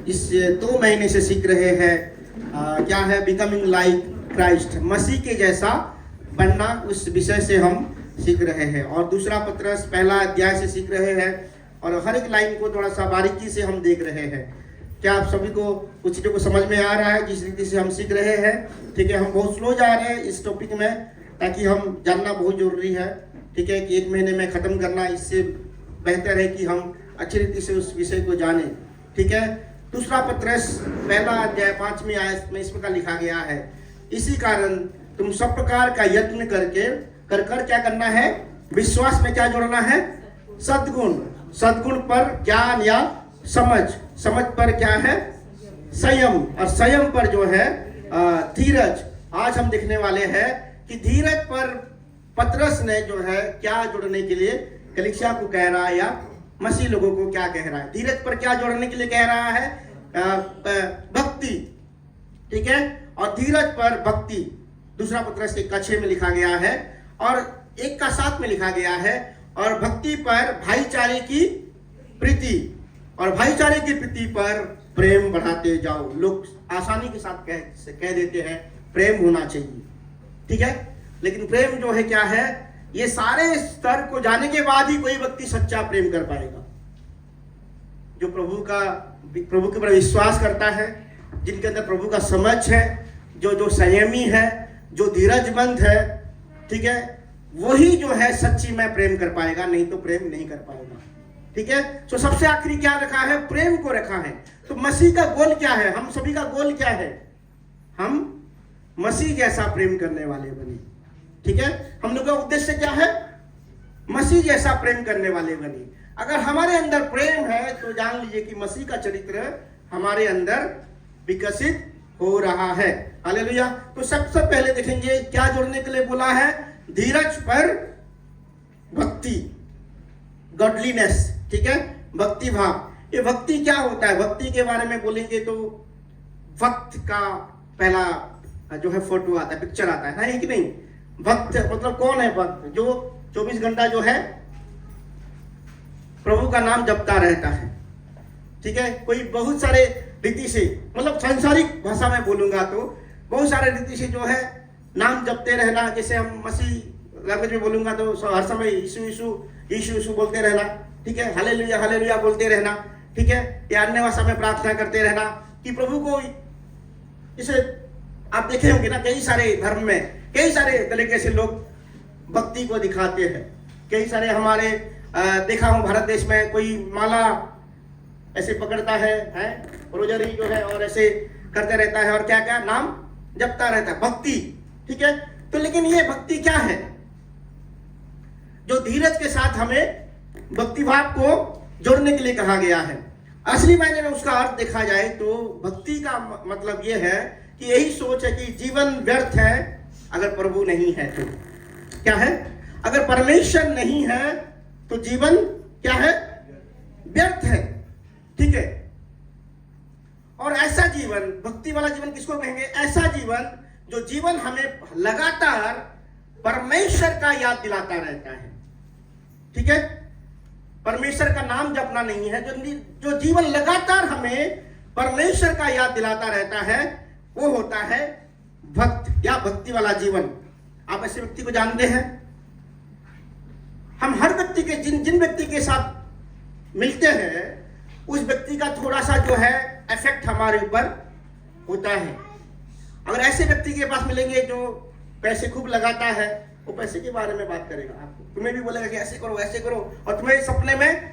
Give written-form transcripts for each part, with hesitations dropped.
इस 2 महीने से सीख रहे हैं क्या है बिकमिंग लाइक क्राइस्ट, मसीह के जैसा बनना, उस विषय से हम सीख रहे हैं। और दूसरा पत्रस पहला अध्याय से सीख रहे हैं और हर एक लाइन को थोड़ा सा बारीकी से हम देख रहे हैं। क्या आप सभी को कुछ चीज़ों को समझ में आ रहा है जिस रीति से हम सीख रहे हैं? ठीक है, हम बहुत स्लो जा रहे हैं इस टॉपिक में, ताकि हम जानना बहुत जरूरी है। ठीक है कि 1 महीने में ख़त्म करना इससे बेहतर है कि हम अच्छी रीति से उस विषय को जानें। ठीक है, दूसरा पत्रस पहला अध्याय 5वीं आयत में इस प्रकार लिखा गया है, इसी कारण तुम सब प्रकार का यत्न कर क्या करना है? विश्वास में क्या जोड़ना है? सद्गुण, सद्गुण पर ज्ञान या समझ पर क्या है? संयम, और संयम पर जो है धीरज। आज हम देखने वाले हैं कि धीरज पर पतरस ने जो है क्या जोड़ने के लिए कलीसिया को कह रहा है या मसीह लोगों को क्या कह रहा है? धीरज पर क्या जोड़ने के लिए कह रहा है? भक्ति। ठीक है, और धीरज पर भक्ति दूसरा पत्रस के 1:6 में लिखा गया है और 1:7 में लिखा गया है। और भक्ति पर भाईचारे की प्रीति, और भाईचारे की प्रीति पर प्रेम बढ़ाते जाओ। लोग आसानी के साथ कह देते हैं प्रेम होना चाहिए। ठीक है, लेकिन प्रेम जो है क्या है? ये सारे स्तर को जाने के बाद ही कोई व्यक्ति सच्चा प्रेम कर पाएगा। जो प्रभु के ऊपर विश्वास करता है, जिनके अंदर प्रभु का समझ है, जो संयमी है, जो धीरजमंद है, ठीक है, वही जो है सच्ची में प्रेम कर पाएगा, नहीं तो प्रेम नहीं कर पाएगा। ठीक है, तो सबसे आखिरी क्या रखा है? प्रेम को रखा है। तो मसीह का गोल क्या है? हम सभी का गोल क्या है? हम मसीह जैसा प्रेम करने वाले बने। ठीक है, हम लोग का उद्देश्य क्या है? मसीह जैसा प्रेम करने वाले बने। अगर हमारे अंदर प्रेम है तो जान लीजिए कि मसीह का चरित्र हमारे अंदर विकसित हो रहा है। हालेलुया। तो सबसे पहले देखेंगे क्या जोड़ने के लिए बोला है? धीरज पर भक्ति, गॉडलीनेस। ठीक है, भक्ति भाव। ये भक्ति क्या होता है? भक्ति के बारे में बोलेंगे तो भक्त का पहला जो है फोटो आता है, पिक्चर आता है कि नहीं? भक्त मतलब कौन है? भक्त जो 24 घंटा जो है प्रभु का नाम जपता रहता है। ठीक है, कोई बहुत सारे रीति से, मतलब सांसारिक भाषा में बोलूंगा तो बहुत सारे रीति से जो है नाम जपते रहना। जैसे हम मसीह लैंग्वेज में बोलूंगा तो हर समय यीशु यीशु यीशु यीशु बोलते रहना। ठीक है, हालेलुया हालेलुया बोलते रहना। ठीक है, या अन्य भाषा में प्रार्थना करते रहना कि प्रभु को। इसे आप देखे होंगे ना, कई सारे धर्म में कई सारे तरीके से लोग भक्ति को दिखाते हैं। कई सारे हमारे देखा हूं भारत देश में कोई माला ऐसे पकड़ता है रोजरी जो है, और ऐसे करते रहता है और क्या क्या नाम जपता रहता है, भक्ति। ठीक है, तो लेकिन ये भक्ति क्या है? जो धीरज के साथ हमें भक्ति भाव को जोड़ने के लिए कहा गया है। असली मायने में उसका अर्थ देखा जाए तो भक्ति का मतलब यह है कि यही सोच है कि जीवन व्यर्थ है अगर प्रभु नहीं है तो। क्या है? अगर परमेश्वर नहीं है तो जीवन क्या है? व्यर्थ है। ठीक है, और ऐसा जीवन, भक्ति वाला जीवन किसको कहेंगे? ऐसा जीवन जो जीवन हमें लगातार परमेश्वर का याद दिलाता रहता है। ठीक है, परमेश्वर का नाम जपना नहीं है, जो जीवन लगातार हमें परमेश्वर का याद दिलाता रहता है, वो होता है भक्त या भक्ति वाला जीवन। आप ऐसे व्यक्ति को जानते हैं? हम हर व्यक्ति के जिन व्यक्ति के साथ मिलते हैं उस व्यक्ति का थोड़ा सा जो है इफेक्ट हमारे ऊपर होता है। अगर ऐसे व्यक्ति के पास मिलेंगे जो पैसे खूब लगाता है, वो पैसे के बारे में बात करेगा आपको, तुम्हें भी बोलेगा कि ऐसे करो ऐसे करो, और तुम्हें सपने में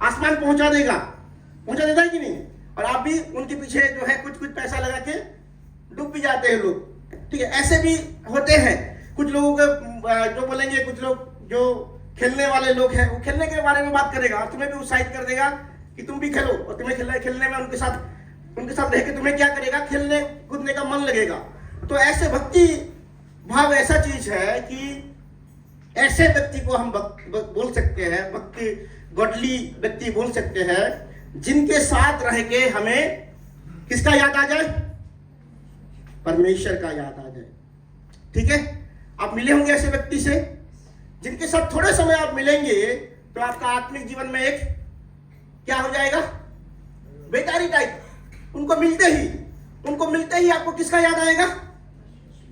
आसमान पहुंचा देता है कि नहीं? और आप भी उनके पीछे जो है कुछ पैसा लगा के डूब भी जाते हैं लोग। ठीक है, ऐसे भी होते हैं कुछ लोगों को जो बोलेंगे, कुछ लोग जो खेलने वाले लोग हैं वो खेलने के बारे में बात करेगा और तुम्हें भी उत्साहित कर देगा कि तुम भी खेलो, और तुम्हें खेलने में उनके साथ रह के तुम्हें क्या करेगा? खेलने कूदने का मन लगेगा। तो ऐसे भक्ति भाव ऐसा चीज है कि ऐसे व्यक्ति को हम बोल सकते हैं, भक्ति गॉडली व्यक्ति बोल सकते हैं, जिनके साथ रह के हमें किसका याद आ जाए? परमेश्वर का याद आ जाए। ठीक है, आप मिले होंगे ऐसे व्यक्ति से, जिनके साथ थोड़े समय आप मिलेंगे तो आपका आत्मिक जीवन में एक क्या हो जाएगा? बेकारी टाइप, उनको मिलते ही आपको किसका याद आएगा?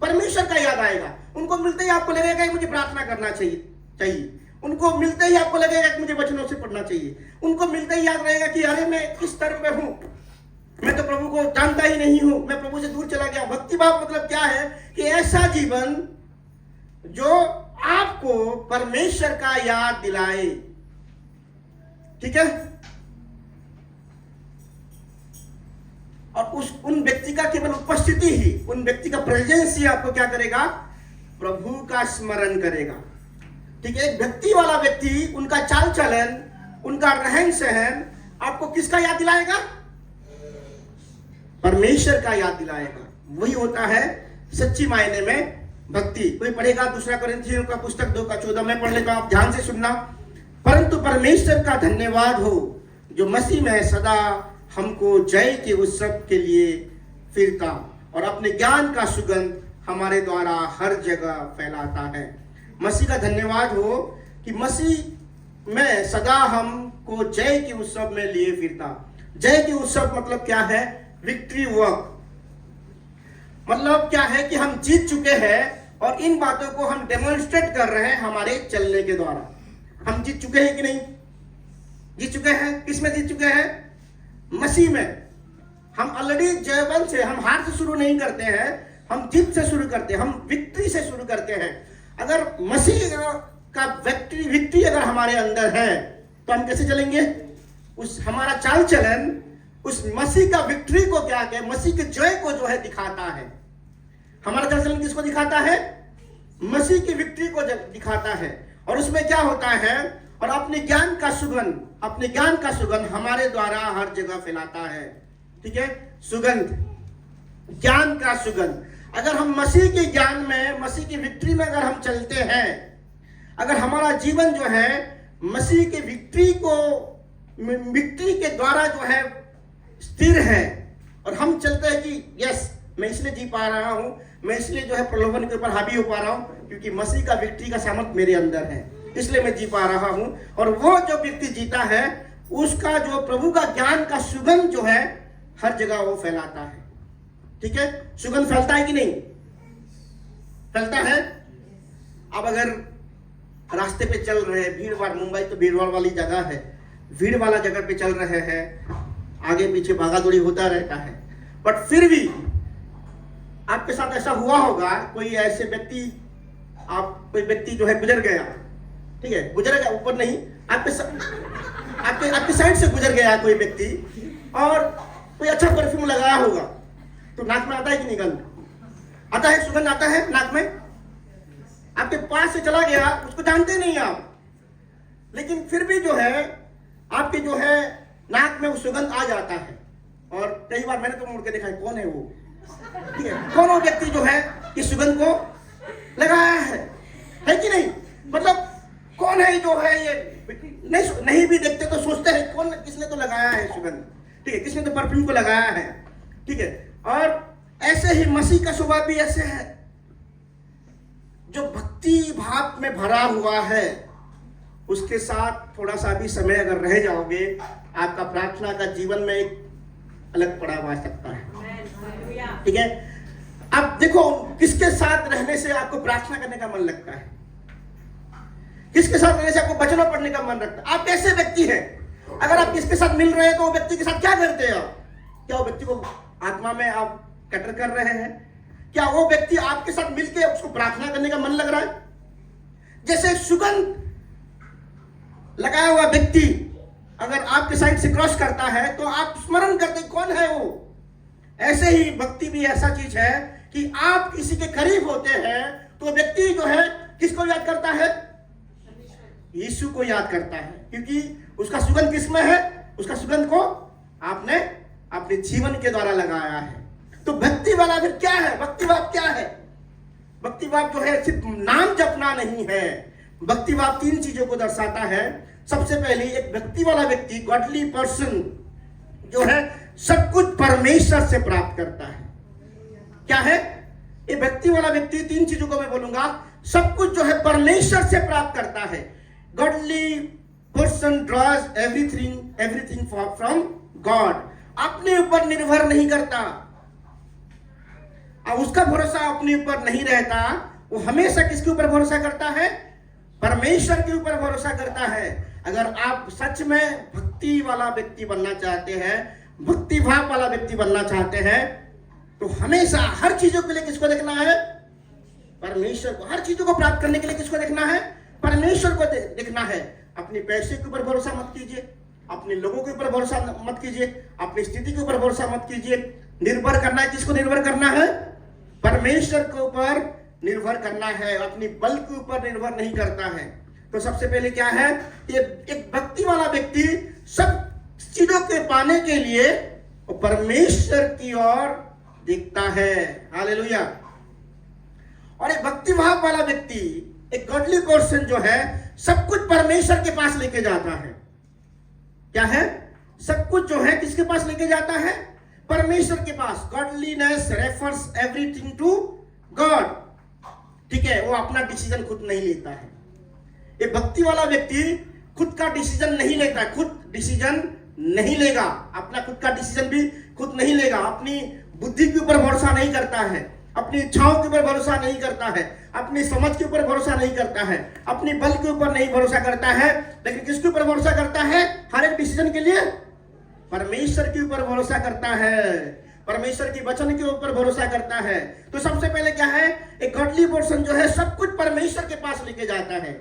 परमेश्वर का याद आएगा। उनको मिलते ही आपको लगेगा कि मुझे प्रार्थना करना चाहिए। उनको मिलते ही आपको लगेगा कि मुझे वचनों से पढ़ना चाहिए। उनको मिलते ही याद रहेगा कि अरे मैं किस स्तर पे हूं, मैं तो प्रभु को जानता ही नहीं हूं, मैं प्रभु से दूर चला गया। भक्ति भाव मतलब क्या है? कि ऐसा जीवन जो आपको परमेश्वर का याद दिलाए। ठीक है? और उन व्यक्ति का केवल उपस्थिति ही, उन व्यक्ति का प्रेजेंस ही आपको क्या करेगा? प्रभु का स्मरण करेगा। ठीक है? एक भक्ति वाला व्यक्ति, उनका चाल चलन, उनका रहन सहन आपको किसका याद दिलाएगा? परमेश्वर का याद दिलाएगा। वही होता है सच्ची मायने में भक्ति। कोई पढ़ेगा 2 कोरिन्थियों का पुस्तक 2:14, मैं पढ़ लेता हूं, आप ध्यान से सुनना। परंतु परमेश्वर का धन्यवाद हो जो मसीह में सदा हमको जय के उत्सव के लिए फिरता और अपने ज्ञान का सुगंध हमारे द्वारा हर जगह फैलाता है। मसीह का धन्यवाद हो कि मसीह में सदा हमको जय के उत्सव में लिए फिरता। जय के उत्सव मतलब क्या है? Victory work. मतलब क्या है कि हम जीत चुके हैं और इन बातों को हम डेमोन्स्ट्रेट कर रहे हैं हमारे चलने के द्वारा। हम जीत चुके हैं कि नहीं? जीत चुके हैं। किस में जीत चुके हैं? मसीह में। हम ऑलरेडी जयवंत से, हम हार से शुरू नहीं करते हैं, हम जीत से शुरू करते हैं, हम विक्ट्री से शुरू करते हैं। अगर मसीह का विक्ट्री अगर हमारे अंदर है तो हम कैसे चलेंगे? उस हमारा चाल चलन उस मसीह का विक्ट्री को क्या है? मसीह के जय को जो है दिखाता है। हमारा चाल चलन किसको दिखाता है? मसीह की विक्ट्री को दिखाता है। और उसमें क्या होता है? और अपने ज्ञान का सुगंध हमारे द्वारा हर जगह फैलाता है। ठीक है? सुगंध, ज्ञान का सुगंध। अगर हम मसीह के ज्ञान में, मसीह की विक्ट्री में अगर हम चलते हैं, अगर हमारा जीवन जो है मसीह के विक्ट्री के द्वारा जो है स्थिर है और हम चलते हैं कि यस, मैं इसलिए जी पा रहा हूं, मैं इसलिए जो है प्रलोभन के ऊपर हावी हो पा रहा हूं क्योंकि मसीह का विक्ट्री का सामर्थ मेरे अंदर है, इसलिए मैं जी पा रहा हूं। और वो जो व्यक्ति जीता है उसका जो प्रभु का ज्ञान का सुगंध जो है हर जगह वो फैलाता है। ठीक है? सुगंध फैलता है कि नहीं? फैलता है। अब अगर रास्ते पे चल रहे हैं, भीड़ भाड़, मुंबई तो भीड़ भाड़ वाली जगह है, भीड़ वाला जगह पे चल रहे हैं, आगे पीछे भागा दौड़ी होता रहता है, बट फिर भी आपके साथ ऐसा हुआ होगा, कोई ऐसे व्यक्ति, कोई व्यक्ति जो है गुजर गया। ठीक है? गुजर गया, ऊपर नहीं, आपके साइड से गुजर गया कोई व्यक्ति और कोई अच्छा परफ्यूम लगाया होगा, तो नाक में आता है कि नहीं? गंध आता है, सुगंध आता है नाक में। आपके पास से चला गया, उसको जानते नहीं आप, लेकिन फिर भी जो है आपके जो है नाक में वो सुगंध आ जाता है। और कई बार मैंने तो मुड़ के देखा है, कौन है वो? ठीक है? कौन वो व्यक्ति जो है इस सुगंध को लगाया है कि नहीं? मतलब कौन है जो है ये? नहीं भी देखते तो सोचते हैं कौन, किसने तो लगाया है सुगंध। ठीक है? किसने तो परफ्यूम को लगाया है। ठीक है? और ऐसे ही मसीह का स्वभाव भी ऐसे है, जो भक्ति भाव में भरा हुआ है, उसके साथ थोड़ा सा भी समय अगर रह जाओगे, आपका प्रार्थना का जीवन में एक अलग पड़ाव आ सकता है। ठीक है? अब देखो, किसके साथ रहने से आपको प्रार्थना करने का मन लगता है? किसके साथ रहने से आपको वचन पढ़ने का मन लगता है? आप कैसे व्यक्ति हैं? अगर आप किसके साथ मिल रहे हैं तो वो व्यक्ति के साथ क्या करते हैं आप? क्या वो व्यक्ति को आत्मा में आप कटर कर रहे हैं? क्या वो व्यक्ति आपके साथ मिलके उसको प्रार्थना करने का मन लग रहा है? जैसे सुगंध लगाया हुआ व्यक्ति अगर आपके साइड से क्रॉस करता है तो आप स्मरण करते कौन है वो। ऐसे ही भक्ति भी ऐसा चीज है कि आप किसी के करीब होते हैं तो व्यक्ति जो है किसको याद करता है? यीशु को याद करता है, क्योंकि उसका सुगंध किसमें है? उसका सुगंध को आपने अपने जीवन के द्वारा लगाया है। तो भक्ति वाला फिर क्या है? भक्ति भाव क्या है? भक्ति भाव जो है सिर्फ नाम जपना नहीं है। भक्ति भाव 3 चीजों को दर्शाता है। सबसे पहले एक भक्ति वाला व्यक्ति, गॉडली पर्सन जो है, सब कुछ परमेश्वर से प्राप्त करता है। क्या है ये भक्ति वाला व्यक्ति? 3 चीजों को मैं बोलूंगा। सब कुछ जो है परमेश्वर से प्राप्त करता है। Godly person draws everything from God. अपने ऊपर निर्भर नहीं करता, अब उसका भरोसा अपने ऊपर नहीं रहता, वो हमेशा किसके ऊपर भरोसा करता है? परमेश्वर के ऊपर भरोसा करता है। अगर आप सच में भक्ति वाला व्यक्ति बनना चाहते हैं, भक्ति भाव वाला व्यक्ति बनना चाहते हैं, तो हमेशा हर चीजों के लिए किसको देखना है? परमेश्वर को। हर चीजों को प्राप्त करने के लिए किसको देखना है? परमेश्वर को देखना है। अपने पैसे के ऊपर भरोसा मत कीजिए, अपने लोगों के ऊपर भरोसा मत कीजिए, अपनी स्थिति के ऊपर भरोसा मत कीजिए। निर्भर करना है, किसको निर्भर करना है? परमेश्वर के ऊपर निर्भर करना है, अपनी बल के ऊपर निर्भर नहीं करता है। तो सबसे पहले क्या है? ये एक भक्ति वाला व्यक्ति सब चीजों के पाने के लिए परमेश्वर की ओर देखता है। हालेलुया। और एक भक्ति भाव वाला व्यक्ति, एक गॉडली पर्सन जो है, सब कुछ परमेश्वर के पास लेके जाता है। क्या है? सब कुछ जो है किसके पास लेके जाता है? परमेश्वर के पास। Godliness refers everything to God. ठीक है, वो अपना डिसीजन खुद नहीं लेता है। ये भक्ति वाला व्यक्ति खुद का डिसीजन नहीं लेता, खुद डिसीजन नहीं लेगा, अपना खुद का डिसीजन भी खुद नहीं लेगा, अपनी बुद्धि के ऊपर भरोसा नहीं करता है, अपनी इच्छाओं के ऊपर भरोसा नहीं करता है, अपनी समझ के ऊपर भरोसा नहीं करता है, अपनी बल के ऊपर नहीं भरोसा करता है, लेकिन किसके ऊपर भरोसा करता है? हर एक डिसीजन के लिए परमेश्वर के ऊपर भरोसा करता है, परमेश्वर की वचन के ऊपर भरोसा करता है। तो सबसे पहले क्या है? एक गॉडली पर्सन जो है सब कुछ परमेश्वर के पास लेके जाता है।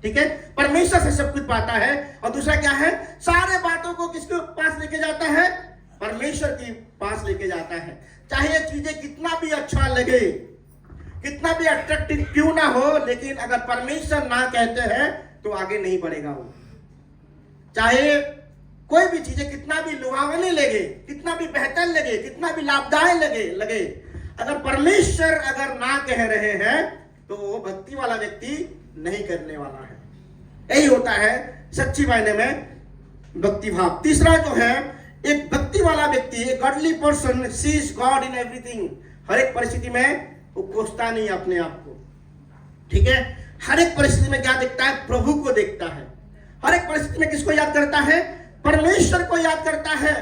ठीक है, परमेश्वर से सब कुछ पाता है। और दूसरा क्या है? सारे बातों को किसके पास लेके जाता है? परमेश्वर के पास लेके जाता है। चाहे ये चीजें कितना भी अच्छा लगे, कितना भी अट्रैक्टिव क्यों ना हो, लेकिन अगर परमेश्वर ना कहते हैं तो आगे नहीं बढ़ेगा वो। चाहे कोई भी चीजें कितना भी लुभावनी लगे, कितना भी बेहतर लगे, कितना भी लाभदायक लगे, अगर परमेश्वर अगर ना कह रहे हैं तो वो भक्ति वाला व्यक्ति नहीं करने वाला है। यही होता है सच्ची मायने में भक्ति भाव। तीसरा जो है, एक भक्ति वाला व्यक्ति, एक godly person sees God in everything. हर एक परिस्थिति में वो कोसता नहीं अपने आप को। ठीक है, हर एक परिस्थिति में क्या देखता है? प्रभु को देखता है। हर एक परिस्थिति में किसको याद करता है? परमेश्वर को याद करता है।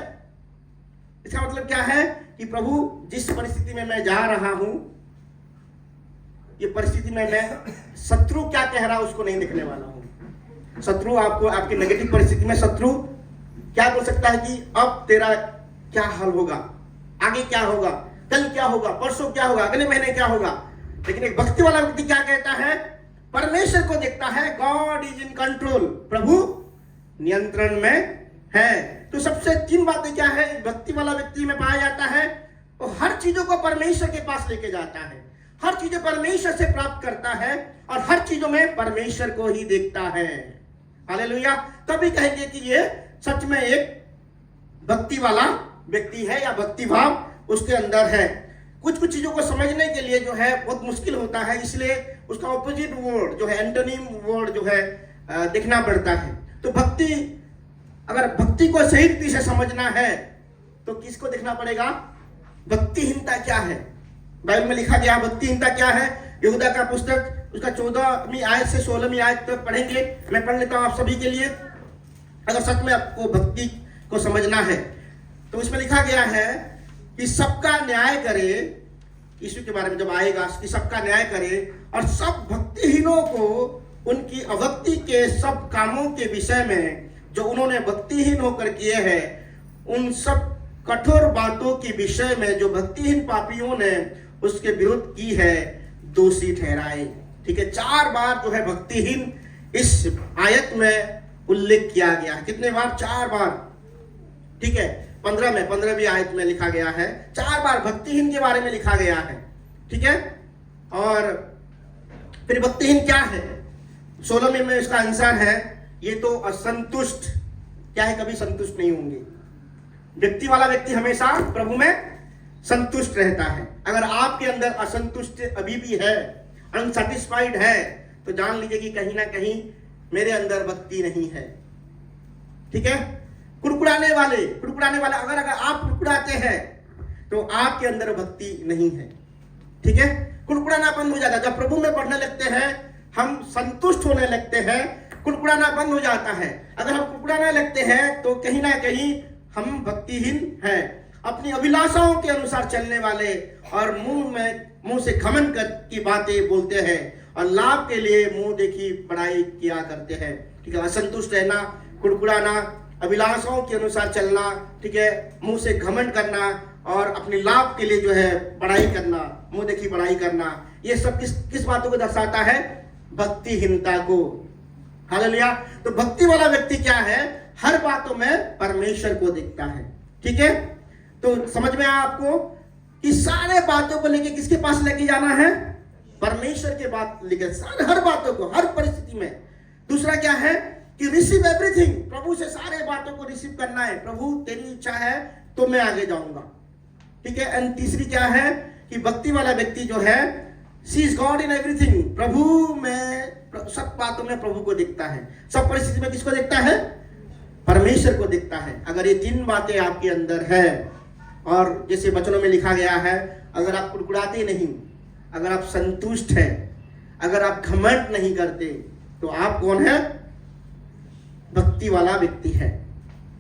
इसका मतलब क्या है? कि प्रभु जिस परिस्थिति में मैं जा रहा हूं, ये परिस्थिति में मैं शत्रु क्या कह रहा उसको नहीं देखने वाला हूं। शत्रु आपको आपकी नेगेटिव परिस्थिति में शत्रु क्या बोल सकता है कि अब तेरा क्या हाल होगा, आगे क्या होगा, कल क्या होगा, परसों क्या होगा, अगले महीने क्या होगा। लेकिन एक भक्ति वाला व्यक्ति क्या कहता है? परमेश्वर को देखता है। गॉड इज इन कंट्रोल, प्रभु नियंत्रण में है। तो सबसे 3 बातें क्या है भक्ति वाला व्यक्ति में पाया जाता है? वो हर चीजों को परमेश्वर के पास लेके जाता है, हर चीजें परमेश्वर से प्राप्त करता है और हर चीजों में परमेश्वर को ही देखता है। हालेलुया। तभी कहेंगे कि ये सच में एक भक्ति वाला व्यक्ति है या भक्ति भाव उसके अंदर है। कुछ कुछ चीजों को समझने के लिए जो है बहुत मुश्किल होता है, इसलिए उसका ऑपोजिट वर्ड जो है, एंटोनिम वर्ड जो है देखना पड़ता है। तो भक्ति, अगर भक्ति को सही रीति से समझना है तो किसको देखना पड़ेगा? भक्तिहीनता क्या है? बाइबल में लिखा गया भक्तिहीनता क्या है। यहूदा का पुस्तक उसका 14वीं आयत से 16वीं आयत तक पढ़ेंगे। मैं पढ़ लेता हूं आप सभी के लिए। अगर सच में आपको भक्ति को समझना है तो इसमें लिखा गया है कि सबका न्याय करे, यीशु के बारे में जब आएगा कि सबका न्याय करे और सब भक्तिहीनों को उनकी अभक्ति के सब कामों के विषय में जो उन्होंने भक्तिहीन होकर किए हैं, उन सब कठोर बातों के विषय में जो भक्तिहीन पापियों ने उसके विरुद्ध की है, दोषी ठहराए। ठीक है, 4 बार जो है भक्तिहीन इस आयत में उल्लेख किया गया है। कितने बार? 4 बार। ठीक है, 15वीं आयत में लिखा गया है, 4 बार भक्तिहीन के बारे में लिखा गया है। ठीक है, और फिर भक्तिहीन क्या है? 16वीं में इसका आंसर है, ये तो असंतुष्ट। क्या है? कभी संतुष्ट नहीं होंगे। व्यक्ति वाला व्यक्ति हमेशा प्रभु में संतुष्ट रहता है। अगर आपके अंदर असंतुष्ट अभी भी है, अनसेटिस्फाइड है, तो जान लीजिए कि कहीं ना कहीं मेरे अंदर भक्ति नहीं है। ठीक है, कुड़कुड़ाने वाले अगर आप कुड़कुड़ाते हैं तो आपके अंदर भक्ति नहीं है। ठीक है, कुड़कुड़ाना बंद हो जाता है। जब प्रभु में पढ़ने लगते हैं, हम संतुष्ट होने लगते हैं, कुड़कुड़ाना बंद हो जाता है। अगर हम कुड़कुड़ाने लगते हैं तो कहीं ना कहीं हम भक्तिहीन हैं। अपनी अभिलाषाओं के अनुसार चलने वाले और मुंह से घमंड की बातें बोलते हैं और लाभ के लिए मुंह देखी बड़ाई किया करते हैं। ठीक है, असंतुष्ट रहना, कुड़कुड़ाना, अभिलाषाओं के अनुसार चलना, ठीक है, मुंह से घमंड करना और अपने लाभ के लिए जो है बड़ाई करना, मुंह देखी बड़ाई करना, ये सब किस बातों को दर्शाता है? भक्तिहीनता को। हालेलुया। तो भक्ति वाला व्यक्ति क्या है? हर बातों में परमेश्वर को देखता है। ठीक है, तो समझ में आया आपको कि सारे बातों को लेके किसके पास लेके जाना है? परमेश्वर के बात लेके, सारे हर बातों को, हर परिस्थिति में। दूसरा क्या है कि रिसीव एवरीथिंग, प्रभु से सारे बातों को रिसीव करना है। प्रभु तेरी इच्छा है तो मैं आगे जाऊंगा। ठीक है। एंड तीसरी क्या है कि भक्ति वाला व्यक्ति जो है सीज गॉड इन एवरीथिंग, प्रभु में सब बातों में प्रभु को देखता है। सब परिस्थिति में किसको देखता है? परमेश्वर को देखता है। अगर ये तीन बातें आपके अंदर है और जैसे वचनों में लिखा गया है, अगर आप कुड़कुड़ाते नहीं, अगर आप संतुष्ट हैं, अगर आप घमंड नहीं करते, तो आप कौन है? भक्ति वाला व्यक्ति है।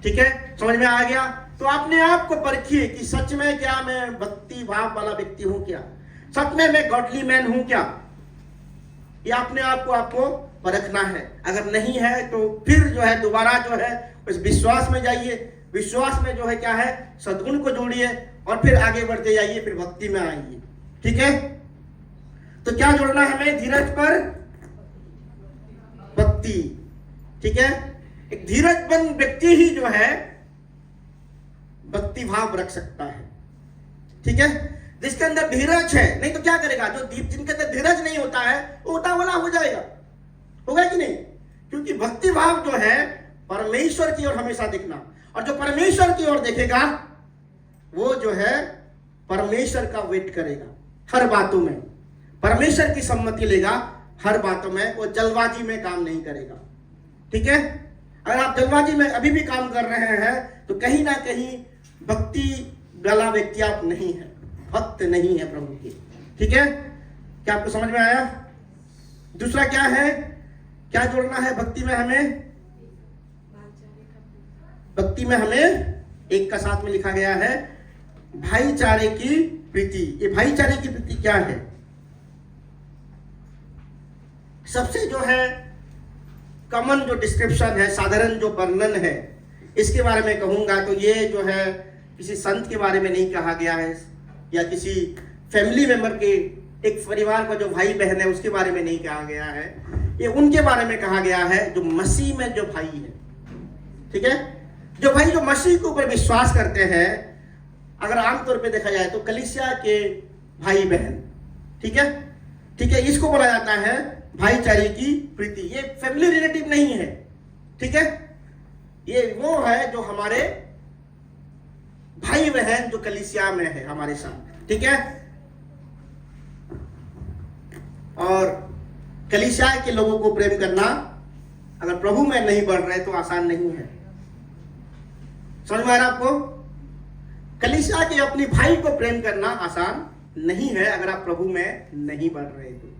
ठीक है, समझ में आ गया? तो अपने आप को परखिए कि सच में क्या मैं भक्ति भाव वाला व्यक्ति हूं क्या? सच में मैं गॉडली मैन हूं क्या? ये अपने आप को आपको परखना है। अगर नहीं है तो फिर जो है दोबारा जो है उस विश्वास में जाइए। विश्वास में जो है क्या है? सद्गुण को जोड़िए और फिर आगे बढ़ते जाइए, फिर भक्ति में आइए। ठीक है, तो क्या जोड़ना है हमें? धीरज पर भक्ति। ठीक है, एक धीरजमंद व्यक्ति ही जो है भक्ति भाव रख सकता है। ठीक है, जिसके अंदर धीरज है, नहीं तो क्या करेगा? जिनके अंदर धीरज नहीं होता है वो उतावला हो जाएगा। होगा कि नहीं? क्योंकि भक्ति भाव जो है परमेश्वर की ओर हमेशा देखना, और जो परमेश्वर की ओर देखेगा वो जो है परमेश्वर का वेट करेगा हर बातों में, परमेश्वर की सम्मति लेगा हर बातों में। वो जल्दबाजी में काम नहीं करेगा। ठीक है, अगर आप जल्दबाजी में अभी भी काम कर रहे हैं तो कहीं ना कहीं भक्ति वाला व्यक्ति आप नहीं है, भक्त नहीं है प्रभु के। ठीक है, क्या आपको समझ में आया? दूसरा क्या है? क्या जोड़ना है भक्ति में हमें? भक्ति में हमें एक का साथ में लिखा गया है भाईचारे की प्रीति। ये भाईचारे की प्रीति क्या है? सबसे जो है कॉमन जो डिस्क्रिप्शन है, साधारण जो वर्णन है, इसके बारे में कहूंगा तो ये जो है किसी संत के बारे में नहीं कहा गया है, या किसी फैमिली मेंबर के, एक परिवार का जो भाई बहन है उसके बारे में नहीं कहा गया है। ये उनके बारे में कहा गया है जो मसीह में जो भाई है। ठीक है, जो भाई जो मसीह के ऊपर विश्वास करते हैं। अगर आमतौर पे देखा जाए तो कलीसिया के भाई बहन। ठीक है, ठीक है, इसको बोला जाता है भाईचारे की प्रीति। ये फैमिली रिलेटिव नहीं है। ठीक है, ये वो है जो हमारे भाई बहन जो कलीसिया में है हमारे साथ। ठीक है, और कलीसिया के लोगों को प्रेम करना अगर प्रभु में नहीं बढ़ रहे तो आसान नहीं है। समझ में आ रहा आपको? कलीसिया के अपने भाई को प्रेम करना आसान नहीं है अगर आप प्रभु में नहीं बढ़ रहे तो।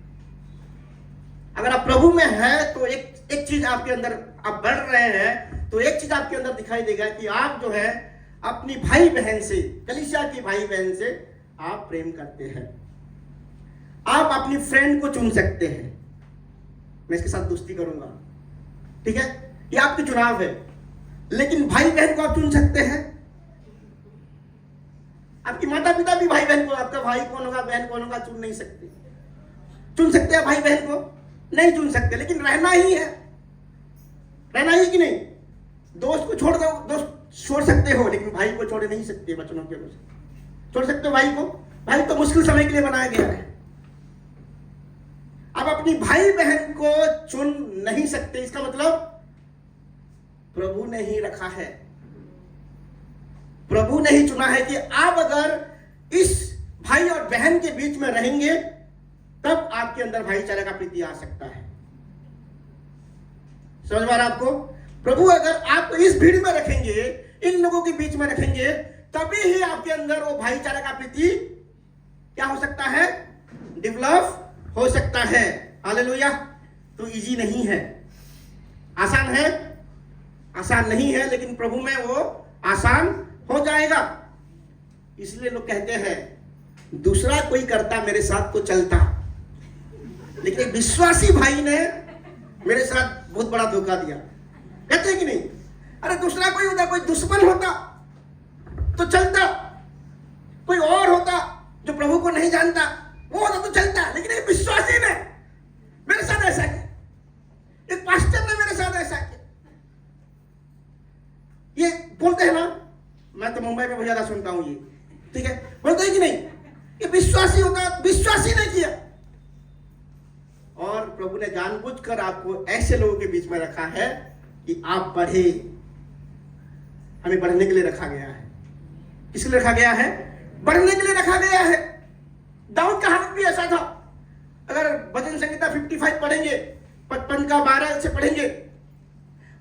अगर आप प्रभु में है तो एक चीज आपके अंदर, आप बढ़ रहे हैं तो एक चीज आपके अंदर दिखाई देगा कि आप जो है अपनी भाई बहन से, कलीसिया की भाई बहन से आप प्रेम करते हैं। आप अपनी फ्रेंड को चुन सकते हैं, मैं इसके साथ दोस्ती करूंगा। ठीक है, ये आपकी चुनाव है। लेकिन भाई बहन को आप चुन सकते हैं। आपकी माता पिता भी भाई बहन को, आपका भाई कौन होगा बहन कौन होगा चुन नहीं सकते। चुन सकते हैं भाई बहन को? नहीं चुन सकते, लेकिन रहना ही है। रहना ही कि नहीं? दोस्त को छोड़ दो, दोस्त छोड़ सकते हो लेकिन भाई को छोड़ नहीं सकते। वचनों के अनुसार छोड़ सकते हो भाई को। भाई तो मुश्किल समय के लिए बनाया गया है। आप अपनी भाई बहन को चुन नहीं सकते, इसका मतलब प्रभु ने ही रखा है, प्रभु ने ही चुना है कि आप अगर इस भाई और बहन के बीच में रहेंगे तब आपके अंदर भाईचारे का प्रीति आ सकता है। समझ में आ रहा आपको? प्रभु अगर आपको इस भीड़ में रखेंगे, इन लोगों के बीच में रखेंगे, तभी ही आपके अंदर वो भाईचारे का प्रीति क्या हो सकता है? डेवलप हो सकता है। हालेलुया। तो इजी नहीं है, आसान है? आसान नहीं है, लेकिन प्रभु में वो आसान हो जाएगा। इसलिए लोग कहते हैं दूसरा कोई करता मेरे साथ तो चलता, लेकिन एक विश्वासी भाई ने मेरे साथ बहुत बड़ा धोखा दिया। कहते हैं कि नहीं? अरे दूसरा कोई होता, कोई दुश्मन होता तो चलता, कोई और होता जो प्रभु को नहीं जानता वो होता तो चलता, लेकिन एक विश्वासी ने मेरे साथ ऐसा किया, एक पास्टर ने मेरे साथ ऐसा किया। ये बोलते हैं ना, मैं तो मुंबई में बहुत ज्यादा सुनता हूं ये, ठीक है, बोलते हैं कि नहीं? ये विश्वासी होता, विश्वासी ने किया। और प्रभु ने जानबूझकर आपको ऐसे लोगों के बीच में रखा है कि आप बढ़े। हमें बढ़ने के लिए रखा गया है। किस लिए रखा गया है? बढ़ने के लिए रखा गया है। दाऊद का हालत भी ऐसा था। अगर भजन संहिता 55 पढ़ेंगे, 55 का 12 से पढ़ेंगे,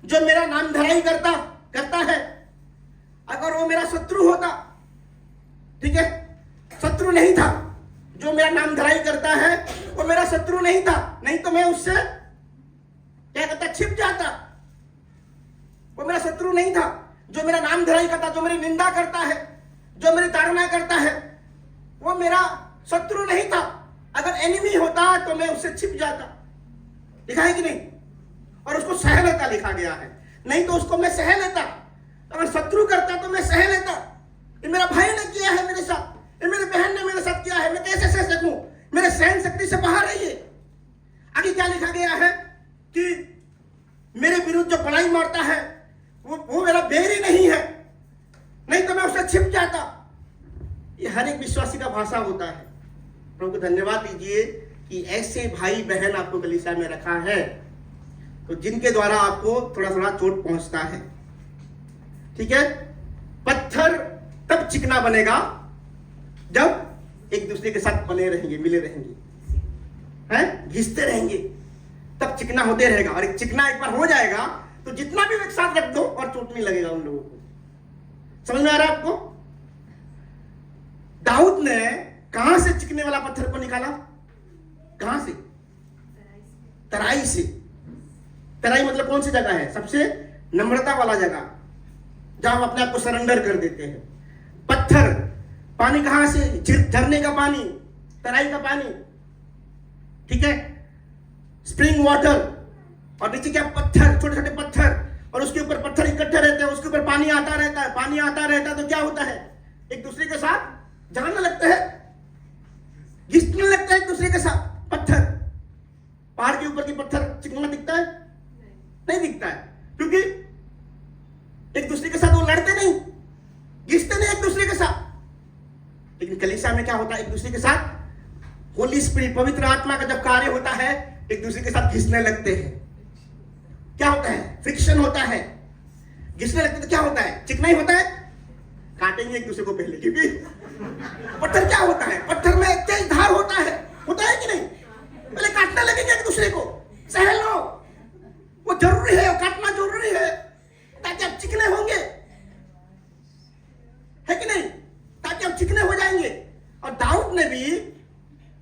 जो मेरा नाम धराई करता है, अगर वो मेरा शत्रु होता, ठीक है, शत्रु नहीं था, जो मेरा नाम धराई करता है वो मेरा शत्रु नहीं था, नहीं तो मैं उससे क्या करता? छिप जाता। वो मेरा शत्रु नहीं था, जो मेरा नाम धराई करता, जो मेरी निंदा करता है, जो मेरी ताड़ना करता है, वो मेरा शत्रु नहीं था। अगर एनिमी होता तो मैं उससे छिप जाता। लिखा है कि नहीं? और उसको सह लेता, लिखा गया है। नहीं तो उसको मैं सह लेता। अगर शत्रु करता तो मैं सह लेता। ये मेरा भाई ने किया है मेरे साथ, ये मेरी बहन ने मेरे साथ किया है, मैं कैसे सह सकूं? मेरे सहन शक्ति से बाहर है ये। आगे क्या लिखा गया है कि मेरे विरुद्ध जो बड़ाई मारता है वो मेरा बैर ही नहीं है, नहीं तो मैं उससे छिप जाता। ये हर एक विश्वासी का भाषा होता है। प्रभु को धन्यवाद दीजिए कि ऐसे भाई बहन आपको कलीसिया में रखा है, तो जिनके द्वारा आपको थोड़ा थोड़ा चोट पहुंचता है, ठीक है। पत्थर तब चिकना बनेगा जब एक दूसरे के साथ बने रहेंगे, मिले रहेंगे, हैं, घिसते रहेंगे, तब चिकना होते रहेगा। और एक चिकना एक बार हो जाएगा तो जितना भी एक साथ रख दो और चोट नहीं लगेगा उन लोगों को। समझ में आ रहा है आपको? दाऊद ने कहां से चिकने वाला पत्थर को निकाला? कहां से? तराई से। तराई मतलब कौन सी जगह है? सबसे नम्रता वाला जगह, जहां हम अपने आप को सरेंडर कर देते हैं। पत्थर, पानी कहां से? झरने का पानी, तराई का पानी, ठीक है, स्प्रिंग वाटर। और नीचे क्या? पत्थर, छोटे छोटे पत्थर, और उसके ऊपर पत्थर इकट्ठे रहते हैं, उसके ऊपर पानी आता रहता है। पानी आता रहता है तो क्या होता है? एक दूसरे के साथ जलने लगते हैं, घिसने लगता है एक दूसरे के साथ। पत्थर, पहाड़ के ऊपर की पत्थर चिकना दिखता है? नहीं दिखता है, क्योंकि एक दूसरे के साथ वो लड़ते नहीं, घिसते नहीं एक दूसरे के साथ। लेकिन कलीसिया में क्या होता है? एक दूसरे के साथ होली स्पिरिट, पवित्र आत्मा का जब कार्य होता है, एक दूसरे के साथ घिसने लगते हैं। क्या होता है? फ्रिक्शन होता है, घिसने लगते तो क्या होता है? चिकना ही होता है। काटेंगे एक दूसरे को पहले, क्योंकि पत्थर क्या होता है? पत्थर में तेज धार होता है कि नहीं? पहले काटने लगेंगे एक दूसरे को। सह लो, वो जरूरी है, काटना जरूरी है, ताकि आप चिकने होंगे, है कि नहीं? ताकि आप चिकने हो जाएंगे। और दाऊद ने भी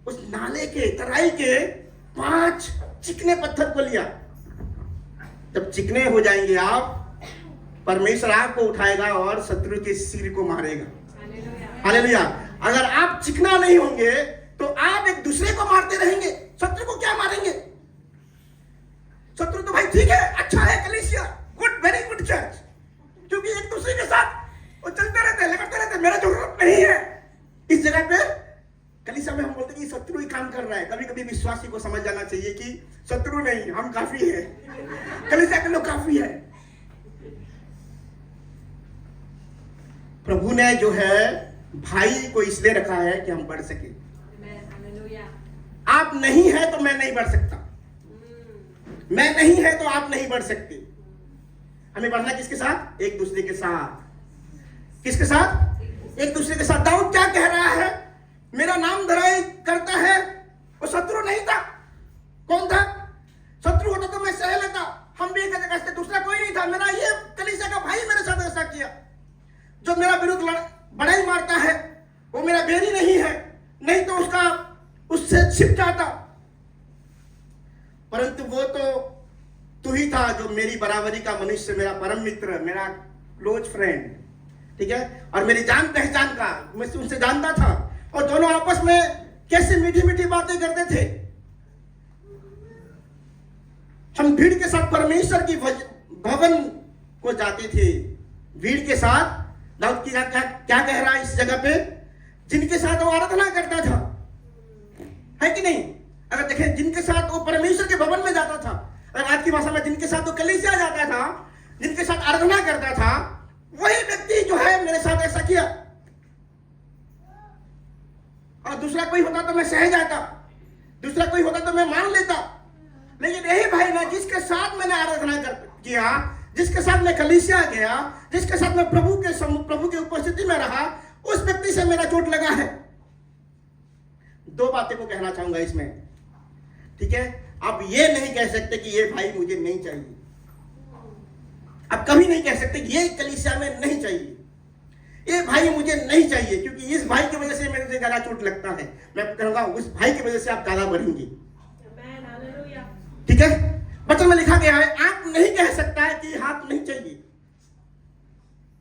उस नाले के, तराई के 5 चिकने पत्थर को लिया। जब चिकने हो जाएंगे आप, परमेश्वर आपको उठाएगा और शत्रु के सिर को मारेगा। हालेलुया। अगर आप चिकना नहीं होंगे तो आप एक दूसरे को मारते रहेंगे। शत्रु को क्या मारेंगे? शत्रु तो भाई ठीक है, अच्छा है कलीसिया, गुड, वेरी गुड चर्च, क्योंकि एक दूसरे के साथ वो चलते रहते हैं, लगते रहते हैं, मेरा जरूरत नहीं है। इस जगह पे कलीसिया में हम बोलते हैं कि शत्रु ही काम कर रहा है। कभी कभी विश्वासी को समझ जाना चाहिए कि शत्रु नहीं, हम काफी है, कलीसिया के लोग काफी है। प्रभु ने जो है भाई को इसलिए रखा है कि हम बढ़ सके। आप नहीं है तो मैं नहीं बढ़ सकता, मैं नहीं है तो आप नहीं बढ़ सकते। हमें बढ़ना किसके साथ? एक दूसरे के साथ। किसके साथ? एक दूसरे के साथ। दाऊद क्या कह रहा है? मेरा नाम धराई करता है, वो शत्रु नहीं था। कौन था? शत्रु होता तो मैं सह लेता, हम भी एक जगह से, दूसरा कोई नहीं था। मेरा ये कलीसिया का भाई मेरे साथ ऐसा किया। जो मेरा विरुद्ध बड़ाई मारता है वो मेरा बैरी नहीं है, नहीं तो उससे छिप जाता। परंतु वो तो तू ही था जो मेरी बराबरी का मनुष्य, मेरा परम मित्र, मेरा क्लोज फ्रेंड, ठीक है, और मेरी जान पहचान का, मैं उनसे जानता था, और दोनों आपस में कैसे मीठी मीठी बातें करते थे। हम भीड़ के साथ परमेश्वर की भवन को जाते थे, भीड़ के साथ। दाऊद की क्या कह रहा है इस जगह पे? जिनके साथ वो आराधना करता था, है कि नहीं? अगर देखें, जिनके साथ वो परमेश्वर के भवन में जाता था, अगर आज की भाषा में जिनके साथ वो कलीसिया जाता था, जिनके साथ आराधना करता था, वही व्यक्ति जो है मेरे साथ ऐसा किया। और दूसरा कोई होता तो मैं सह जाता, दूसरा कोई होता तो मैं मान लेता, लेकिन यही भाई ना, जिसके साथ मैंने आराधना किया, जिसके साथ मैं कलीसिया गया, जिसके साथ मैं प्रभु के उपस्थिति में रहा, उस व्यक्ति से मेरा चोट लगा है। दो बातें को कहना चाहूंगा इसमें, ठीक है? आप ये नहीं कह सकते कि ये भाई मुझे नहीं चाहिए, आप कभी नहीं कह सकते कि ये कलीसिया में नहीं चाहिए, ये भाई मुझे नहीं चाहिए, क्योंकि इस भाई की वजह से मेरे ज्यादा चोट लगता है। मैं कहूंगा उस भाई की वजह से आप ज्यादा बढ़ेंगे, ठीक है? वचन में लिखा गया है, आप नहीं कह सकता है कि हाथ नहीं चाहिए।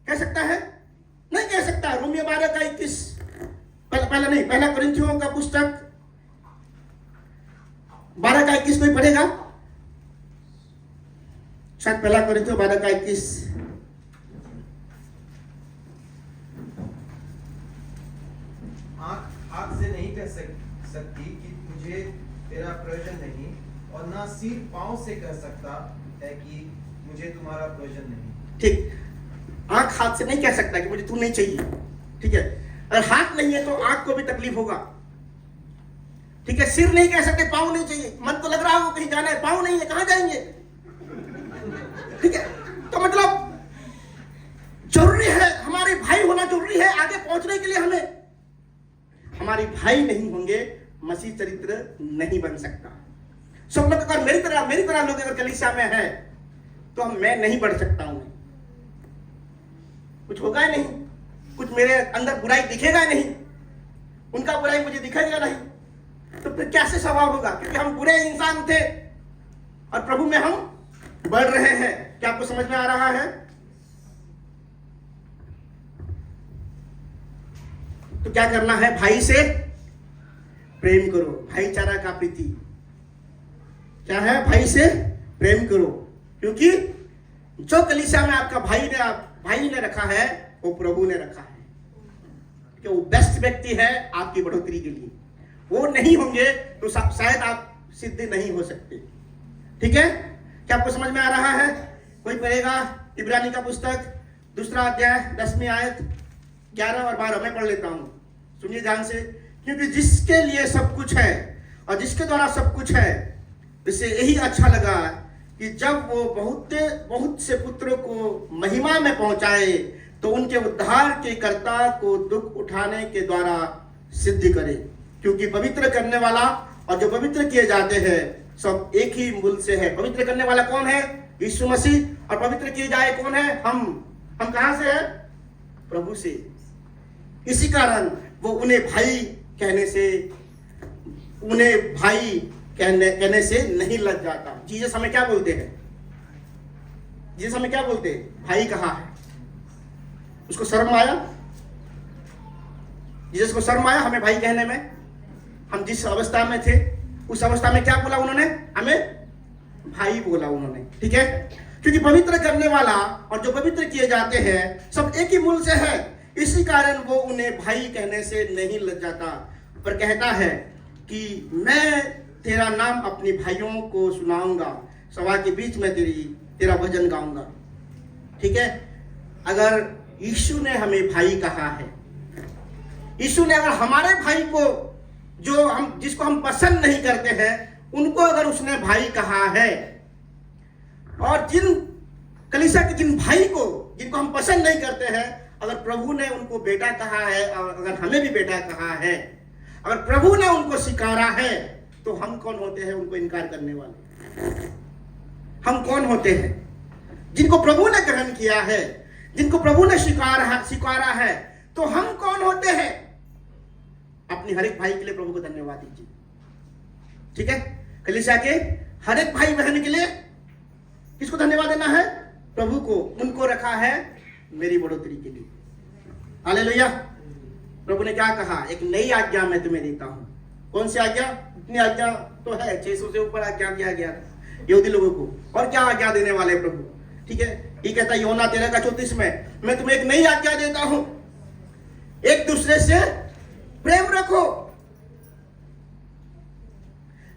कह सकता है? नहीं कह सकता। रोमियो 12:21, पहला कोरिन्थियों का पुस्तक 12:21 कोई पढ़ेगा? शायद पहला कोरिन्थियों 12:21। आंख से नहीं कह सकती कि मुझे तेरा प्रयोजन नहीं, और ना सिर पांव से कह सकता है कि मुझे तुम्हारा प्रयोजन नहीं। ठीक, आंख हाथ से नहीं कह सकता कि मुझे तू नहीं चाहिए, ठीक है? अगर हाथ नहीं है तो आंख को भी तकलीफ होगा, ठीक है? सिर नहीं कह सकते, पांव नहीं चाहिए। मन तो लग रहा हो कहीं जाना है, पांव नहीं है, कहां जाएंगे? ठीक है, तो मतलब जरूरी है, हमारे भाई होना जरूरी है आगे पहुंचने के लिए। हमें हमारे भाई नहीं होंगे, मसीह चरित्र नहीं बन सकता। सब लोग अगर मेरी तरह लोग अगर कलीसिया में है तो मैं नहीं बढ़ सकता हूं, कुछ होगा नहीं, कुछ मेरे अंदर बुराई दिखेगा नहीं, उनका बुराई मुझे दिखेगा नहीं, तो फिर कैसे स्वभाव होगा? क्योंकि हम बुरे इंसान थे और प्रभु में हम बढ़ रहे हैं। क्या आपको समझ में आ रहा है? तो क्या करना है? भाई से प्रेम करो, भाईचारा का प्रीति। क्या है? भाई से प्रेम करो, क्योंकि जो कलीसिया में आपका भाई ने रखा है वो प्रभु ने रखा है, कि वो बेस्ट व्यक्ति है आपकी बढ़ोतरी के लिए। वो नहीं होंगे तो शायद आप सिद्ध नहीं हो सकते, ठीक है? क्या आपको समझ में आ रहा है? कोई पढ़ेगा इब्रानी का पुस्तक 2 अध्याय 10वीं आयत 11 और 12 में पढ़ लेता हूं, सुनिए ध्यान से। क्योंकि जिसके लिए सब कुछ है और जिसके द्वारा सब कुछ है, इसे यही अच्छा लगा कि जब वो बहुत से पुत्रों को महिमा में पहुंचाए तो उनके उद्धार के कर्ता को दुख उठाने के द्वारा सिद्ध करे। क्योंकि पवित्र करने वाला और जो पवित्र किए जाते हैं सब एक ही मूल से है। पवित्र करने वाला कौन है? यीशु मसीह। और पवित्र किए जाए कौन है? हम कहां से है? प्रभु से। इसी कारण वो उन्हें भाई कहने से नहीं लग जाता। जीसस हमें क्या बोलते हैं? जीसस हमें क्या बोलते हैं? भाई कहा है। उसको शर्म आया? जीसस को शर्म आया हमें भाई कहने में? हम जिस अवस्था में थे उस अवस्था में क्या बोला उन्होंने? हमें भाई बोला उन्होंने, ठीक है? क्योंकि पवित्र करने वाला और जो पवित्र किए जाते हैं सब एक ही मूल से है। इसी कारण वो उन्हें भाई कहने से नहीं लग जाता, पर कहता है कि मैं तेरा नाम अपने भाइयों को सुनाऊंगा, सभा के बीच में तेरा भजन गाऊंगा, ठीक है? अगर यीशु ने हमें भाई कहा है, यीशु ने अगर हमारे भाई को जिसको हम पसंद नहीं करते हैं उनको अगर उसने भाई कहा है, और जिन कलीसिया के जिन भाई को जिनको हम पसंद नहीं करते हैं अगर प्रभु ने उनको बेटा कहा है, और अगर हमें भी बेटा कहा है, अगर प्रभु ने उनको स्वीकारा है, तो हम कौन होते हैं उनको इनकार करने वाले? हम कौन होते हैं? जिनको प्रभु ने ग्रहण किया है, जिनको प्रभु ने स्वीकारा है, तो हम कौन होते हैं? अपने हर एक भाई के लिए प्रभु को धन्यवाद दीजिए, ठीक है? कलीसिया के हर एक भाई बहन के लिए किसको धन्यवाद देना है? प्रभु को। उनको रखा है मेरी बढ़ोतरी के लिए, हालेलुया। प्रभु ने क्या कहा, एक नई आज्ञा मैं तुम्हें देता हूं। कौन सी आज्ञा? इतनी आज्ञा तो है, 600 से ऊपर आज्ञा दिया गया था यहूदी लोगों को। और क्या आज्ञा देने वाले प्रभु? ठीक है, ये कहता है यूहन्ना 13:34 में, मैं तुम्हें एक नई आज्ञा देता हूं, एक दूसरे से प्रेम रखो।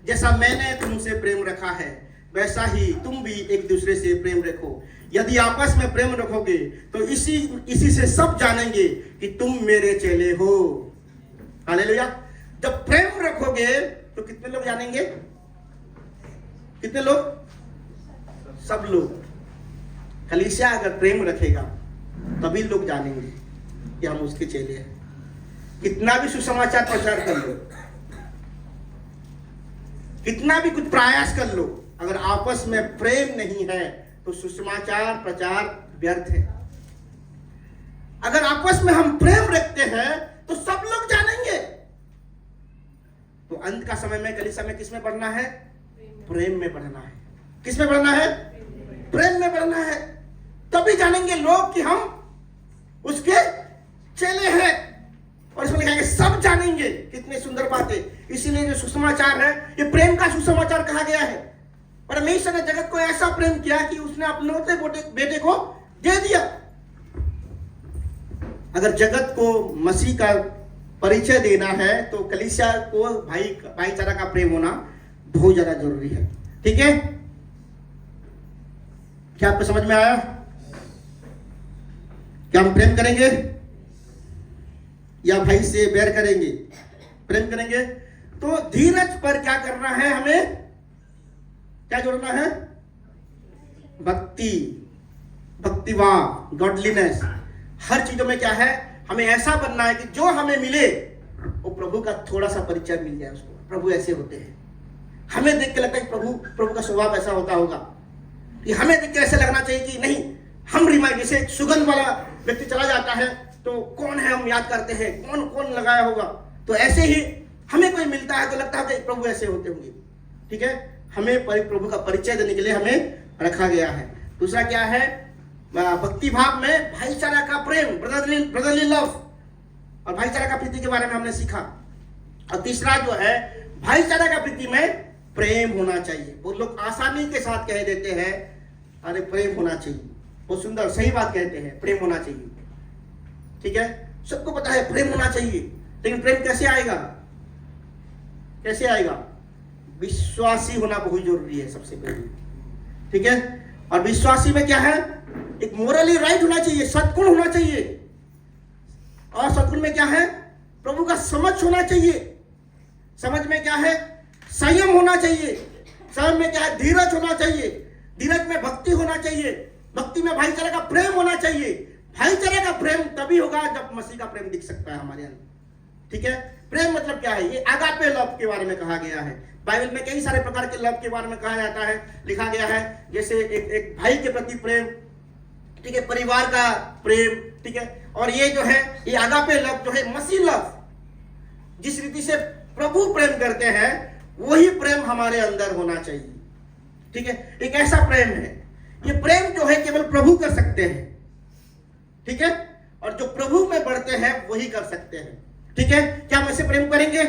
जैसा मैंने तुमसे प्रेम रखा है वैसा ही तुम भी एक दूसरे से प्रेम रखो। यदि आपस में प्रेम रखोगे तो इसी से सब जानेंगे कि तुम मेरे चेले हो। हालेलुया। जब प्रेम रखोगे तो कितने लोग जानेंगे? कितने लोग? सब लोग। कलीसिया अगर प्रेम रखेगा तभी लोग जानेंगे कि हम उसके चेले हैं। कितना भी सुसमाचार प्रचार कर लो, कितना भी कुछ प्रयास कर लो, अगर आपस में प्रेम नहीं है तो सुसमाचार प्रचार व्यर्थ है। अगर आपस में हम प्रेम रखते हैं तो सब लोग जानेंगे। तो अंत का समय में कलीसिया में किस में बढ़ना है? प्रेम में बढ़ना है। किस में बढ़ना है? प्रेम में बढ़ना है। तभी जानेंगे लोग कि हम उसके चेले हैं। और इसमें लिखा है सब जानेंगे। कितनी सुंदर बात है। इसीलिए जो सुसमाचार है ये प्रेम का सुसमाचार कहा गया है। परमेश्वर ने जगत को ऐसा प्रेम किया कि उसने अपने बेटे को दे दिया। अगर जगत को मसीह का परिचय देना है तो कलीसिया को भाईचारा का प्रेम होना बहुत ज्यादा जरूरी है। ठीक है, क्या आपको समझ में आया? क्या हम प्रेम करेंगे या भाई से बैर करेंगे? प्रेम करेंगे। तो धीरज पर क्या करना है? हमें क्या जोड़ना है? भक्ति, भक्तिभाव, गॉडलीनेस। हर चीजों में क्या है? हमें ऐसा बनना है कि जो हमें मिले वो प्रभु का थोड़ा सा परिचय मिल जाए उसको। प्रभु ऐसे होते हैं। हमें देख के लगता है कि प्रभु का स्वभाव ऐसा होता होगा कि हमें देख के ऐसे लगना चाहिए कि नहीं हम रिमाइंड, जैसे सुगंध वाला व्यक्ति चला जाता है तो कौन है हम याद करते हैं, कौन कौन लगाया होगा। तो ऐसे ही हमें कोई मिलता है तो लगता है कि प्रभु ऐसे होते होंगे। ठीक है, हमें प्रभु का परिचय देने के लिए हमें रखा गया है। दूसरा क्या है? भक्ति भाव में भाईचारा का प्रेम, ब्रदरली लव, और भाईचारा का प्रीति के बारे में हमने सीखा। और तीसरा जो है भाईचारा का प्रीति में प्रेम होना चाहिए। वो लोग आसानी के साथ कह देते हैं अरे प्रेम होना चाहिए, बहुत सुंदर सही बात कहते हैं, प्रेम होना चाहिए। ठीक है, सबको पता है प्रेम होना चाहिए, लेकिन प्रेम कैसे आएगा? कैसे आएगा? विश्वासी होना बहुत जरूरी है सबसे पहले। ठीक है, और विश्वासी में क्या है? एक मोरली राइट होना चाहिए, सद्गुण होना चाहिए। और सद्गुण में क्या है? प्रभु का समझ होना चाहिए। समझ में क्या है? संयम होना चाहिए। संयम में क्या है? धीरज होना चाहिए। धीरज में भक्ति होना चाहिए। भक्ति में भाईचारा का प्रेम होना चाहिए। भाईचारा का प्रेम तभी होगा जब मसीह का प्रेम दिख सकता है हमारे अंदर। ठीक है, प्रेम मतलब क्या है? ये आगापे लव के बारे में कहा गया है। बाइबल में कई सारे प्रकार के लव के बारे में कहा जाता है, लिखा गया है। जैसे एक भाई के प्रति प्रेम, ठीक है, परिवार का प्रेम, ठीक है। और ये जो है ये आगापे लव जो है मसीह लव, जिस रीति से प्रभु प्रेम करते हैं वही प्रेम हमारे अंदर होना चाहिए। ठीक है, एक ऐसा प्रेम है, ये प्रेम जो है केवल प्रभु कर सकते हैं। ठीक है, और जो प्रभु में बढ़ते हैं वही कर सकते हैं। ठीक है, क्या हम ऐसे प्रेम करेंगे?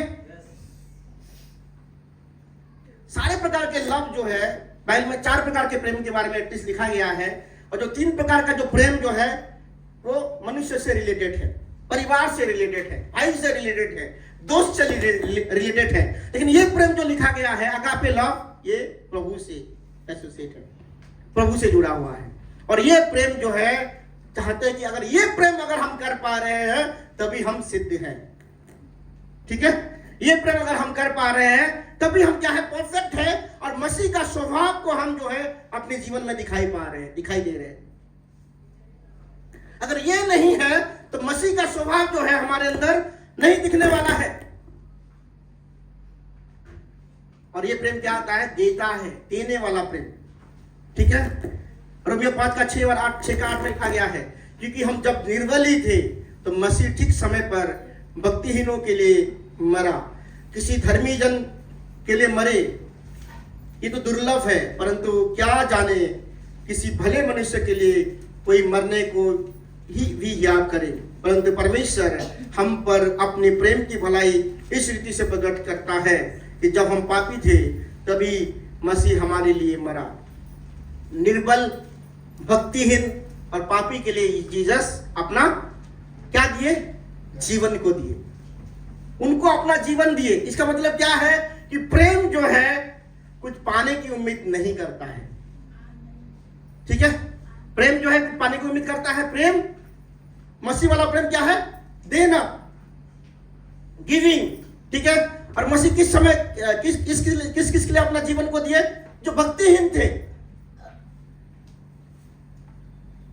सारे प्रकार के लव जो है बाइबल में 4 प्रकार के प्रेम के बारे में एटलीस्ट लिखा गया है। और जो 3 प्रकार का जो प्रेम जो है वो मनुष्य से रिलेटेड है, परिवार से रिलेटेड है, भाई से रिलेटेड है, दोस्त से रिलेटेड है। लेकिन ये प्रेम जो लिखा गया है अगापे लव, ये प्रभु से एसोसिएट है, प्रभु से जुड़ा हुआ है। और ये प्रेम जो है चाहते हैं कि अगर ये प्रेम अगर हम कर पा रहे हैं तभी हम सिद्ध हैं। ठीक है, ये प्रेम अगर हम कर पा रहे हैं तभी हम क्या है? परफेक्ट है। और मसीह का स्वभाव को हम जो है अपने जीवन में दिखाई दे रहे हैं। अगर ये नहीं है तो मसीह का स्वभाव जो है हमारे अंदर नहीं दिखने वाला है। और ये प्रेम क्या आता है? देता है, देने वाला प्रेम। ठीक है, रोमियो 5:6-8 में लिखा गया है, क्योंकि हम जब निर्बली थे तो मसीह ठीक समय पर भक्तिहीनों के लिए मरा, किसी धर्मी जन के लिए मरे। ये तो दुर्लभ है, परंतु क्या जाने किसी भले मनुष्य के लिए कोई मरने को भी याद करे। परंतु परमेश्वर हम पर अपने प्रेम की भलाई इस रीति से प्रकट करता है कि जब हम पापी थे तभी मसीह हमारे लिए मरा। निर्बल, भक्तिहीन और पापी के लिए जीसस अपना क्या दिए? जीवन को दिए, उनको अपना जीवन दिए। इसका मतलब क्या है कि प्रेम जो है कुछ पाने की उम्मीद नहीं करता है। ठीक है, प्रेम जो है कुछ पाने की उम्मीद करता है। प्रेम, मसीह वाला प्रेम क्या है? देना, गिविंग। ठीक है, और मसीह किस समय किस के लिए अपना जीवन को दिए? जो भक्तिहीन थे,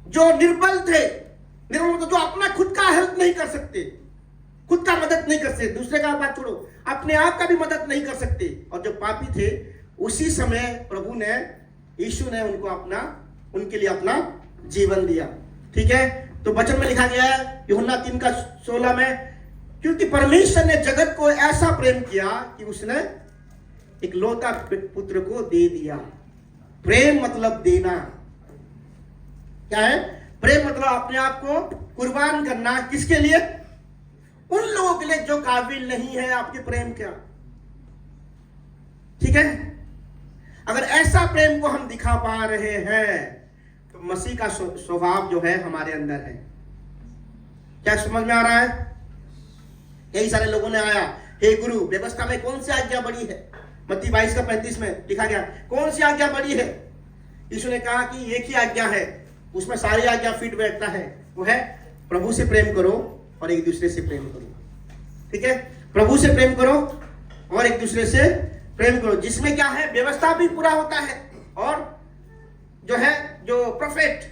जो निर्बल थे। निर्बल मतलब जो अपना खुद का हेल्प नहीं कर सकते, खुद का मदद नहीं कर सकते, दूसरे का बात छोड़ो, अपने आप का भी मदद नहीं कर सकते। और जो पापी थे उसी समय प्रभु ने, यीशु ने उनको अपना, उनके लिए अपना जीवन दिया। ठीक है, तो वचन में लिखा गया है यूहन्ना 3:16 में, क्योंकि परमेश्वर ने जगत को ऐसा प्रेम किया कि उसने एक लौता पुत्र को दे दिया। प्रेम मतलब देना। क्या है? प्रेम मतलब अपने आप को कुर्बान करना। किसके लिए? उन लोगों के लिए जो काबिल नहीं है आपके प्रेम का। ठीक है, अगर ऐसा प्रेम को हम दिखा पा रहे हैं तो मसीह का स्वभाव जो है हमारे अंदर है। क्या समझ में आ रहा है? कई सारे लोगों ने आया, हे गुरु, व्यवस्था में कौन सी आज्ञा बड़ी है? मत्ती 22:35 में लिखा गया, कौन सी आज्ञा बड़ी है? यीशु ने कहा कि एक ही आज्ञा है, उसमें सारी आज्ञा फिट बैठता है। वो है प्रभु से प्रेम करो और एक दूसरे से प्रेम करो। ठीक है, प्रभु से प्रेम करो और एक दूसरे से प्रेम करो, जिसमें क्या है? व्यवस्था भी पूरा होता है। और जो है, जो प्रोफेट,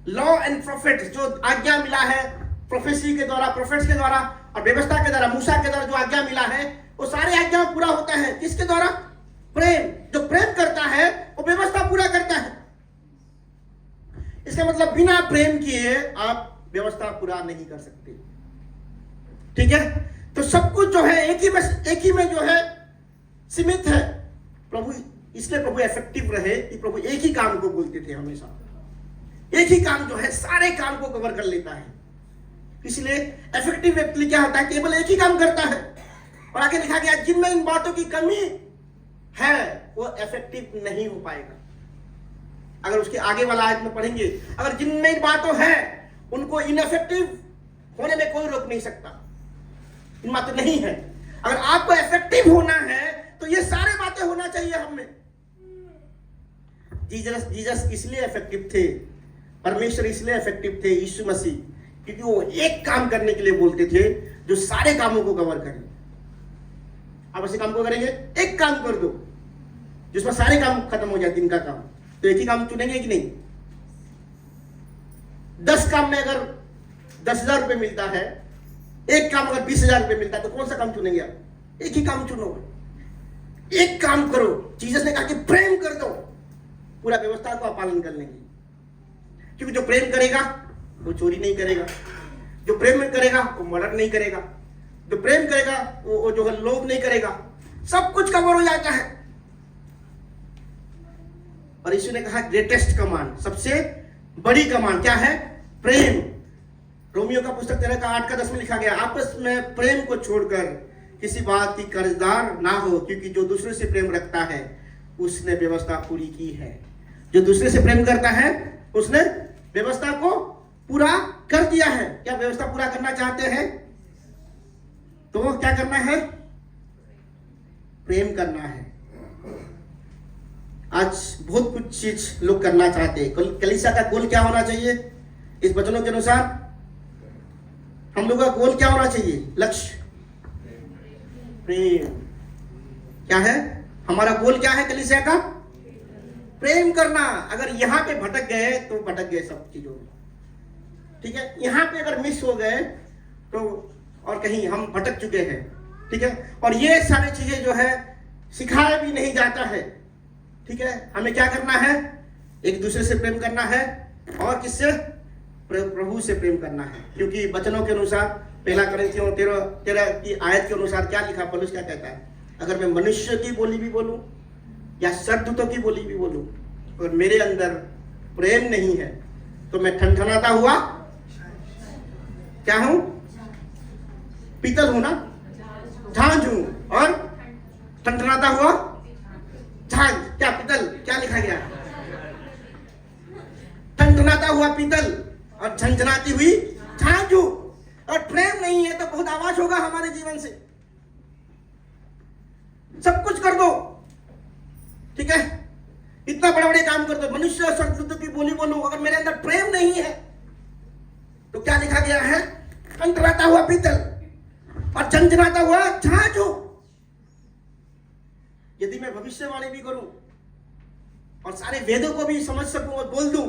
लॉ एंड प्रोफेट, जो आज्ञा मिला है प्रोफेसी के द्वारा, प्रोफेट्स के द्वारा और व्यवस्था के द्वारा, मूसा के द्वारा जो आज्ञा मिला है, वो सारे आज्ञा पूरा होता है। किसके द्वारा? प्रेम। जो प्रेम करता है वो व्यवस्था पूरा करता है। इसका मतलब बिना प्रेम किए आप व्यवस्था पूरा नहीं कर सकते। ठीक है, तो सब कुछ जो है एक ही में जो है सीमित है। प्रभु, इसलिए प्रभु इफेक्टिव रहे कि प्रभु एक ही काम को बोलते थे हमेशा। एक ही काम जो है सारे काम को कवर कर लेता है। इसलिए इफेक्टिव व्यक्ति क्या होता है? केवल एक ही काम करता है। और आगे लिखा गया, जिनमें इन बातों की कमी है वो इफेक्टिव नहीं हो पाएगा। अगर उसके आगे वाला आयत में पढ़ेंगे, अगर जिनमें इन बातों है उनको इनइफेक्टिव होने में कोई रोक नहीं सकता। इन बातें नहीं है। अगर आपको इफेक्टिव होना है तो ये सारे बातें होना चाहिए हमें। जीसस इसलिए इफेक्टिव थे, परमेश्वर इसलिए इफेक्टिव थे, यीशु मसीह, क्योंकि वो एक काम करने के लिए बोलते थे जो सारे कामों को कवर करे। आप ऐसे काम को करेंगे, एक काम कर दो जिसमें सारे काम खत्म हो जाए दिन का काम, तो एक ही काम चुनेंगे कि नहीं? 10 काम में अगर 10,000 रुपए मिलता है, एक काम अगर 20,000 रुपए मिलता है, तो कौन सा काम चुनेंगे आप? एक ही काम चुनो, एक काम करो। जीसस ने कहा कि प्रेम कर दो, पूरा व्यवस्था को आप पालन कर लेंगे। क्योंकि जो प्रेम करेगा वो चोरी नहीं करेगा, जो प्रेम करेगा वो मर्डर नहीं करेगा, जो प्रेम करेगा वो जो है लोभ नहीं करेगा। सब कुछ कवर हो जाता है। और यीशु ने कहा ग्रेटेस्ट कमांड, सबसे बड़ी कमांड क्या है? प्रेम। रोमियो का पुस्तक 13:8-10 में लिखा गया, आपस में प्रेम को छोड़कर किसी बात की कर्जदार ना हो, क्योंकि जो दूसरे से प्रेम रखता है उसने व्यवस्था पूरी की है। जो दूसरे से प्रेम करता है उसने व्यवस्था को पूरा कर दिया है। क्या व्यवस्था पूरा करना चाहते हैं? तो क्या करना है? प्रेम करना है। आज बहुत कुछ चीज लोग करना चाहते हैं। कलीसिया का गोल क्या होना चाहिए? इस वचनों के अनुसार हम लोग का गोल क्या होना चाहिए? लक्ष्य प्रेम। क्या है हमारा गोल? क्या है कलीसिया का? प्रेम करना। अगर यहाँ पे भटक गए तो भटक गए सब चीजों में। ठीक है, यहाँ पे अगर मिस हो गए तो और कहीं हम भटक चुके हैं। ठीक है, और ये सारी चीजें जो है सिखाया भी नहीं जाता है। ठीक है, हमें क्या करना है? एक दूसरे से प्रेम करना है। और किससे? प्रभु से प्रेम करना है। क्योंकि वचनों के अनुसार 1 कोरिन्थियों 13 की आयत के अनुसार क्या लिखा? पौलुस क्या कहता है? अगर मैं मनुष्य की बोली भी बोलूं या सरदूतों की बोली भी बोलूं और मेरे अंदर प्रेम नहीं है तो मैं ठनठनाता हुआ क्या हूं? पीतल हूं ना, झांझ हूं, और टनटनाता हुआ झांझ, क्या पीतल, क्या लिखा गया? टनटनाता हुआ पीतल और झंझनाती हुई झांझ हूं। और प्रेम नहीं है तो बहुत आवाज होगा हमारे जीवन से। सब कुछ कर दो, ठीक है, इतना बड़े बड़े काम कर दो, मनुष्य और संस्कृति की बोली बोलो, अगर मेरे अंदर प्रेम नहीं है तो क्या लिखा गया है? टनटनाता हुआ पीतल और झंझनाता हुआ झांझ हूं। यदि मैं भविष्यवाणी भी करूं और सारे वेदों को भी समझ सकूं और बोल दूं,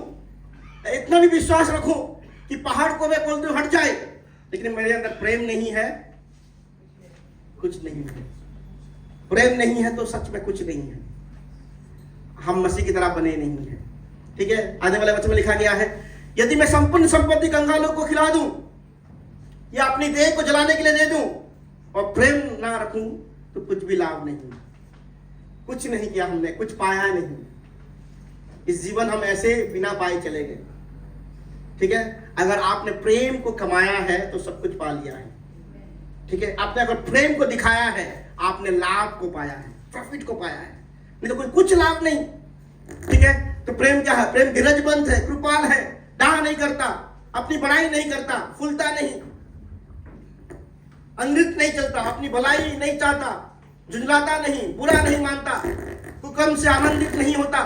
इतना भी विश्वास रखूं कि पहाड़ को मैं बोल दूं हट जाए, लेकिन मेरे अंदर प्रेम नहीं है, कुछ नहीं है। प्रेम नहीं है तो सच में कुछ नहीं है। हम मसीह की तरह बने नहीं है, ठीक है। आने वाले वचन में लिखा गया है, यदि मैं संपूर्ण संपत्ति कंगालों को खिला दूं या अपनी देह को जलाने के लिए दे दूं और प्रेम ना रखूं तो कुछ भी लाभ नहीं। कुछ नहीं किया हमने, कुछ पाया नहीं। इस जीवन हम ऐसे बिना पाए चले गए, ठीक है। अगर आपने प्रेम को कमाया है तो सब कुछ पा लिया है, ठीक है। आपने अगर प्रेम को दिखाया है, आपने लाभ को पाया है, प्रॉफिट को पाया है, नहीं तो कोई कुछ लाभ नहीं, ठीक है। तो प्रेम क्या है? प्रेम धीरजबंध है, कृपाल है, डाह नहीं करता, अपनी बड़ाई नहीं करता, फूलता नहीं, अंग्रित नहीं चलता, अपनी भलाई नहीं चाहता, झुंझलाता नहीं, बुरा नहीं मानता, हुक्म से आनंदित नहीं होता,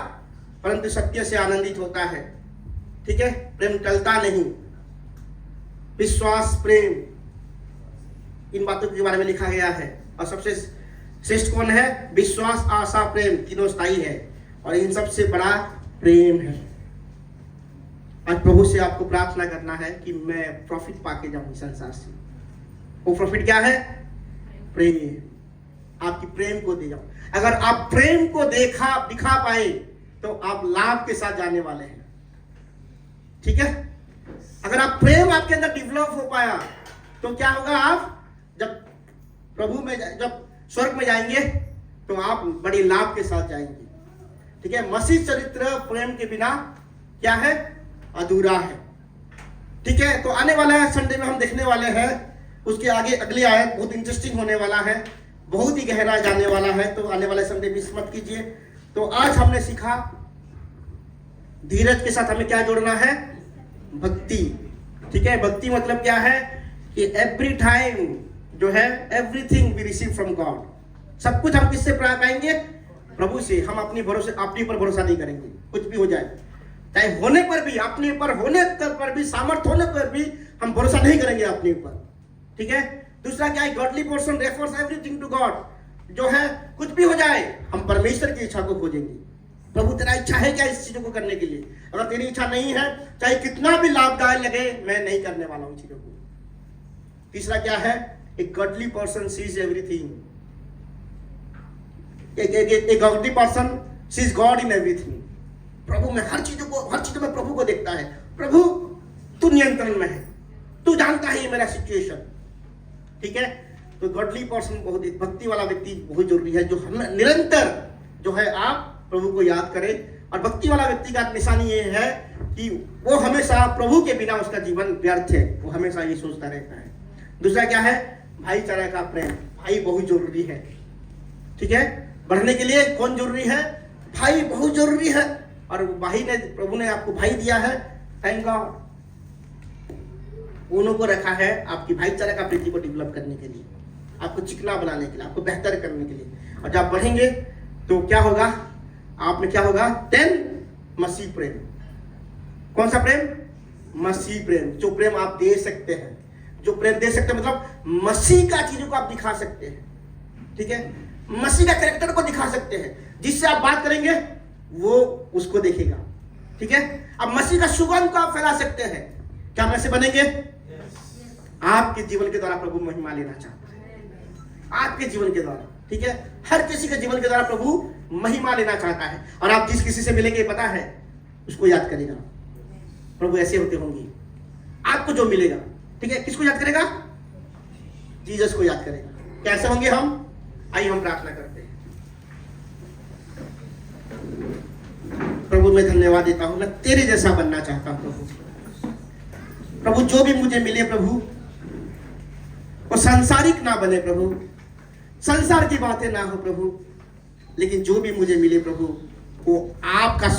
परंतु सत्य से आनंदित होता है, ठीक है। प्रेम टलता नहीं। विश्वास, प्रेम, इन बातों के बारे में लिखा गया है। और सबसे श्रेष्ठ कौन है? विश्वास, आशा, प्रेम, तीनों स्थायी है और इन सबसे बड़ा प्रेम है। आज प्रभु से आपको प्रार्थना करना है कि मैं प्रॉफिट पाके जाऊं संसार से। वो प्रॉफिट क्या है? प्रेम। आपकी प्रेम को दे जाओ। अगर आप प्रेम को दिखा पाए तो आप लाभ के साथ जाने वाले हैं, ठीक है। अगर आप प्रेम आपके अंदर डेवलप हो पाया तो क्या होगा? आप जब प्रभु में, जब स्वर्ग में जाएंगे तो आप बड़ी लाभ के साथ जाएंगे, ठीक है। मसीह चरित्र प्रेम के बिना क्या है? अधूरा है, ठीक है। तो आने वाला है संडे में हम देखने वाले हैं, उसके आगे अगली आयत बहुत इंटरेस्टिंग होने वाला है, बहुत ही गहरा जाने वाला है। तो आने वाले संडे मिस मत कीजिए। तो आज हमने सीखा धीरज के साथ हमें क्या जोड़ना है? भक्ति, ठीक है। भक्ति मतलब क्या है? कि एवरी टाइम जो है everything we receive from God. सब कुछ हम किससे प्राप्त पाएंगे? प्रभु से। हम अपने ऊपर भरोसा नहीं करेंगे, कुछ भी हो जाए, चाहे होने पर भी, अपने ऊपर होने पर भी, सामर्थ्य होने पर भी हम भरोसा नहीं करेंगे अपने ऊपर, ठीक है। दूसरा क्या है? Godly person refers everything to God. जो है कुछ भी हो जाए हम परमेश्वर की इच्छा को खोजेंगे। प्रभु तेरा इच्छा है क्या इस चीजों को करने के लिए? अगर तेरी इच्छा नहीं है, चाहे कितना भी लाभदायक लगे, मैं नहीं करने वाला हूं चीजों को। तीसरा क्या है? एक गॉडली पर्सन सीज एवरीथिंग। एक godly person sees God in everything. प्रभु में हर चीजों में प्रभु को देखता है। प्रभु तू नियंत्रण में है, तू जानता है ये मेरा सिचुएशन, ठीक है। तो गॉडली पर्सन बहुत, भक्ति वाला व्यक्ति बहुत जरूरी है, जो हम निरंतर जो है आप प्रभु को याद करें। और भक्ति वाला व्यक्ति का निशानी ये है कि वो हमेशा प्रभु के बिना उसका जीवन व्यर्थ है, वो हमेशा ये सोचता रहता है। दूसरा क्या है? भाईचारा का प्रेम। भाई बहुत जरूरी है, ठीक है। बढ़ने के लिए कौन जरूरी है? भाई बहुत जरूरी है। और भाई ने, प्रभु ने आपको भाई दिया है, थैंक गॉड। उन्हों को रखा है आपकी भाईचारा का प्रीति को डेवलप करने के लिए, आपको चिकना बनाने के लिए, आपको बेहतर करने के लिए। और जब बढ़ेंगे तो क्या होगा? आप में क्या होगा? 10 मसीह प्रेम। कौन सा प्रेम? मसीह प्रेम। जो प्रेम आप दे सकते हैं, जो प्रेम दे सकते हैं मतलब मसीह का चीजों को आप दिखा सकते हैं, ठीक है। मसीह का कैरेक्टर को दिखा सकते हैं। जिससे आप बात करेंगे वो उसको देखेगा, ठीक है। अब मसीह का सुगंध को आप फैला सकते हैं। क्या हम ऐसे बनेंगे? आपके जीवन के द्वारा प्रभु महिमा लेना चाहता है, आपके जीवन के द्वारा, ठीक है। हर किसी के जीवन के द्वारा प्रभु महिमा लेना चाहता है। और आप जिस किसी से मिलेंगे पता है, उसको याद करेगा। प्रभु ऐसे होते होंगे, आपको जो मिलेगा, ठीक है। किसको याद करेगा? जीसस को याद करेगा। कैसे होंगे हम? आइए हम प्रार्थना करते हैं। प्रभु मैं धन्यवाद देता हूं, मैं तेरे जैसा बनना चाहता हूं प्रभु। प्रभु जो भी मुझे मिले प्रभु वो सांसारिक ना बने प्रभु, संसार की बातें ना हो प्रभु, लेकिन जो भी मुझे मिले प्रभु वो आपका